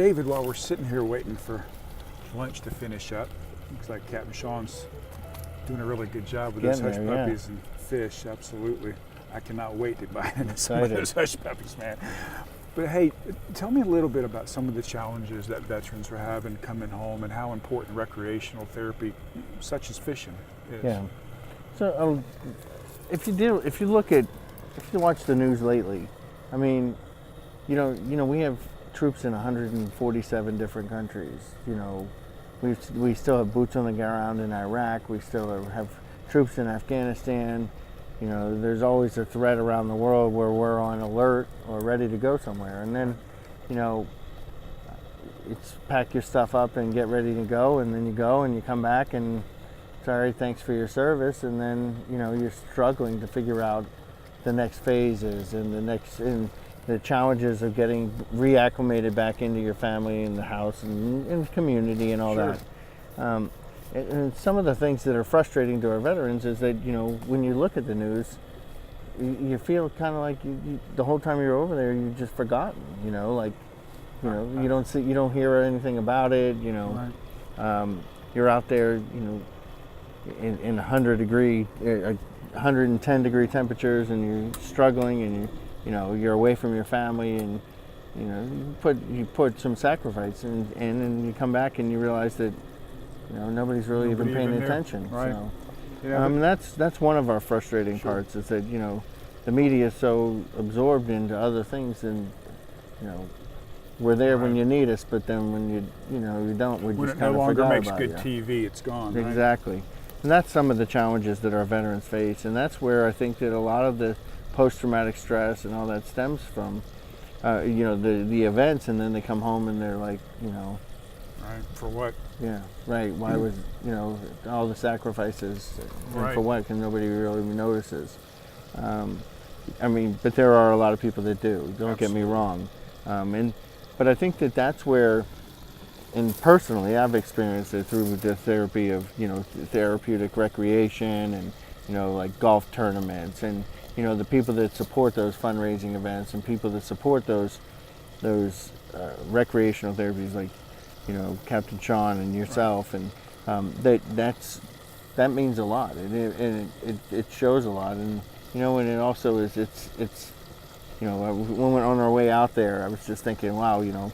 David, while we're sitting here waiting for lunch to finish up, looks like Captain Shawn's doing a really good job with those hush puppies and fish. Absolutely. I cannot wait to buy into some of those hush puppies, man. But hey, tell me a little bit about some of the challenges that veterans are having coming home and how important recreational therapy, such as fishing, is. Yeah. So if you watch the news lately, I mean, you know, we have troops in 147 different countries. You know, we still have boots on the ground in Iraq. We still have troops in Afghanistan. You know, there's always a threat around the world where we're on alert or ready to go somewhere. And then, you know, it's pack your stuff up and get ready to go, and then you go and you come back and sorry, thanks for your service, and then, you know, you're struggling to figure out the next phases and the challenges of getting reacclimated back into your family and the house and the community and all that. And some of the things that are frustrating to our veterans is that, you know, when you look at the news, you feel kind of like the whole time you're over there, you've just forgotten, you know, like, you know, you don't hear anything about it, you know. You're out there, you know, in 110 degree temperatures, and you're struggling, and you know, you're away from your family, and you know, you put some sacrifice in, and you come back and you realize that, you know, nobody's really even paying attention. Right. So, yeah, that's one of our frustrating parts, is that, you know, the media is so absorbed into other things, and you know, we're there when you need us, but then when you don't, we just kind of forgot about it. When it no longer makes good TV, it's gone. Exactly. Right? And that's some of the challenges that our veterans face, and that's where I think that a lot of the post-traumatic stress and all that stems from, you know, the events, and then they come home and they're like, you know, right, for what? Yeah, right. Why was, you know, all the sacrifices, and for what? Because nobody really notices. I mean, but there are a lot of people that do. Don't get me wrong, but I think that that's where. And personally, I've experienced it through the therapy of, you know, therapeutic recreation, and, you know, like golf tournaments, and, you know, the people that support those fundraising events, and people that support those recreational therapies, like, you know, Captain Shawn and yourself, and that means a lot, and it shows a lot, and, you know, and it also is, it's you know, when we're on our way out there, I was just thinking, wow, you know,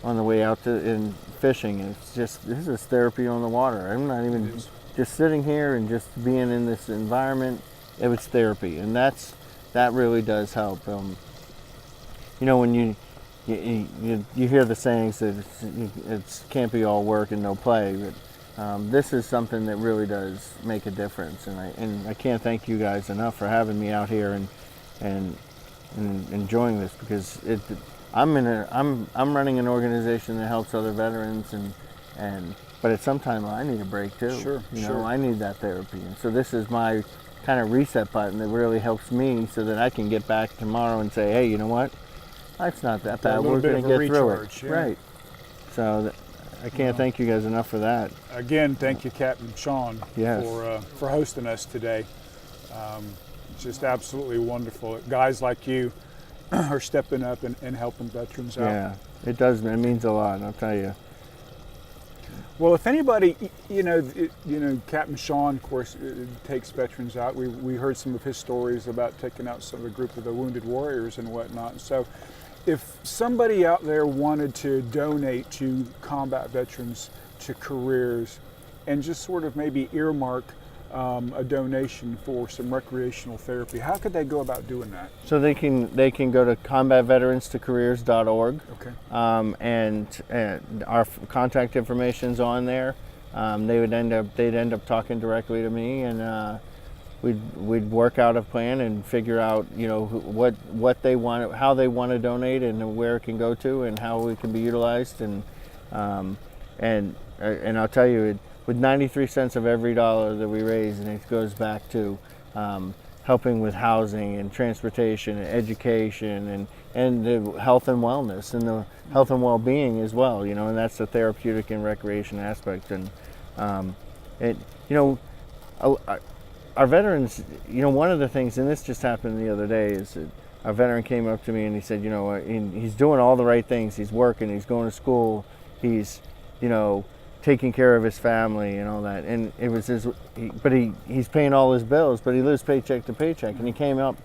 on the way out in fishing, it's just, this is therapy on the water. I'm not even just sitting here and just being in this environment. It was therapy, and that really does help. You know, when you hear the sayings that it can't be all work and no play, but this is something that really does make a difference, and I can't thank you guys enough for having me out here and enjoying this, because I'm running an organization that helps other veterans, but at some time I need a break too. You know, I need that therapy, and so this is my kind of reset button that really helps me, so that I can get back tomorrow and say, hey, you know what? Life's not that bad. We're going to get through it. Yeah. Right. So I can't thank you guys enough for that. Again, thank you, Captain Shawn, for hosting us today. It's just absolutely wonderful. Guys like you are stepping up and helping veterans out. Yeah, it does. It means a lot, I'll tell you. Well, if anybody, you know, Captain Shawn, of course, takes veterans out. We heard some of his stories about taking out some of the group of the wounded warriors and whatnot. So, if somebody out there wanted to donate to combat veterans, to careers, and just sort of maybe earmark a donation for some recreational therapy, how could they go about doing that? So they can go to combatveteranstocareers.org. Okay. And our contact information's on there. They'd end up talking directly to me, and we'd work out a plan and figure out, you know, what they want, how they want to donate, and where it can go to, and how it can be utilized, and I'll tell you, with 93 cents of every dollar that we raise, and it goes back to helping with housing and transportation and education and the health and wellness and the health and well-being as well, you know, and that's the therapeutic and recreation aspect. And you know, our veterans, you know, one of the things, and this just happened the other day, is that a veteran came up to me and he said, you know, he's doing all the right things. He's working, he's going to school, he's, you know, taking care of his family and all that. And it was he's paying all his bills, but he lives paycheck to paycheck. And he came up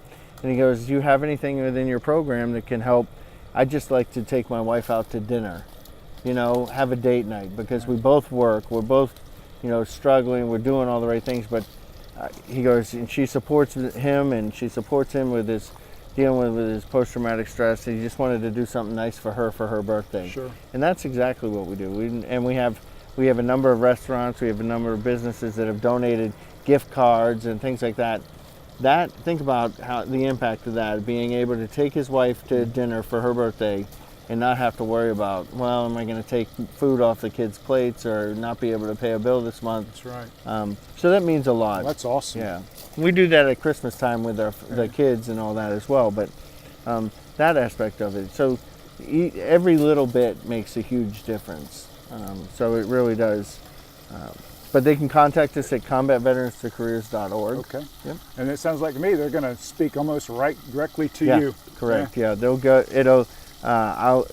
and he goes, do you have anything within your program that can help? I'd just like to take my wife out to dinner, you know, have a date night, because we both work, we're both, you know, struggling, we're doing all the right things, but he goes, and she supports him, and she supports him with his dealing with his post-traumatic stress. He just wanted to do something nice for her birthday. Sure. And that's exactly what we do. We have a number of restaurants, we have a number of businesses that have donated gift cards and things like that. Think about how the impact of that, being able to take his wife to dinner for her birthday and not have to worry about, well, am I going to take food off the kids' plates or not be able to pay a bill this month? That's right. So that means a lot. Well, that's awesome. Yeah. We do that at Christmas time with the kids and all that as well, but that aspect of it. So every little bit makes a huge difference. So it really does. But they can contact us at combatveteranscareers.org. Okay. Yep. And it sounds like to me they're going to speak almost directly to you. Correct. Yeah. They'll go. I'll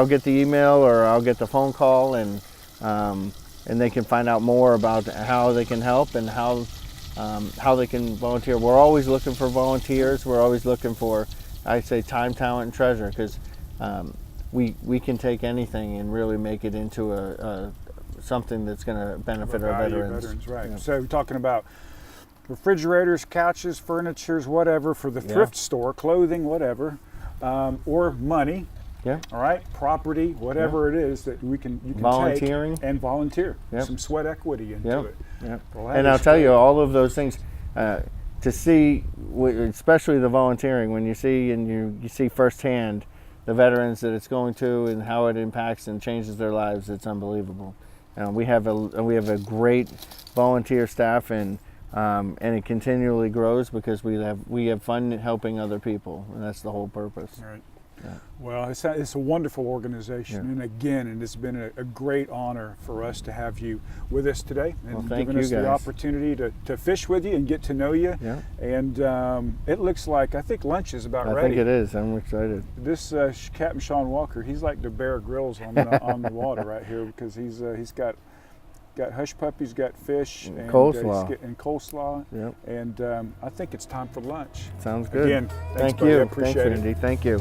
get the email or I'll get the phone call, and they can find out more about how they can help and how they can volunteer. We're always looking for volunteers. We're always looking for, I say, time, talent, and treasure, because we can take anything and really make it into a something that's going to benefit our veterans. Right. Yeah. So we're talking about refrigerators, couches, furnitures, whatever, for the thrift store, clothing, whatever, or money. Yeah. All right. Property, whatever it is that you can volunteering take and volunteer. Yep. Some sweat equity into it. Yep. Well, and I'll tell you, all of those things, to see, especially the volunteering, when you see and you see firsthand the veterans that it's going to and how it impacts and changes their lives, it's unbelievable. We have a great volunteer staff, and it continually grows because we have fun helping other people, and that's the whole purpose. Right. Yeah. Well, it's a wonderful organization, and it's been a great honor for us to have you with us today, and giving us the opportunity to fish with you and get to know you. Yeah. And it looks like, I think lunch is about ready. I think it is. I'm excited. This Captain Shawn Walker, he's like the Bear Grylls on the water right here, because he's got hush puppies, got fish, and coleslaw. And coleslaw. Yep. And I think it's time for lunch. Sounds good. Again, thanks, Thank buddy. you. I appreciate Thanks, it. Randy. Thank you.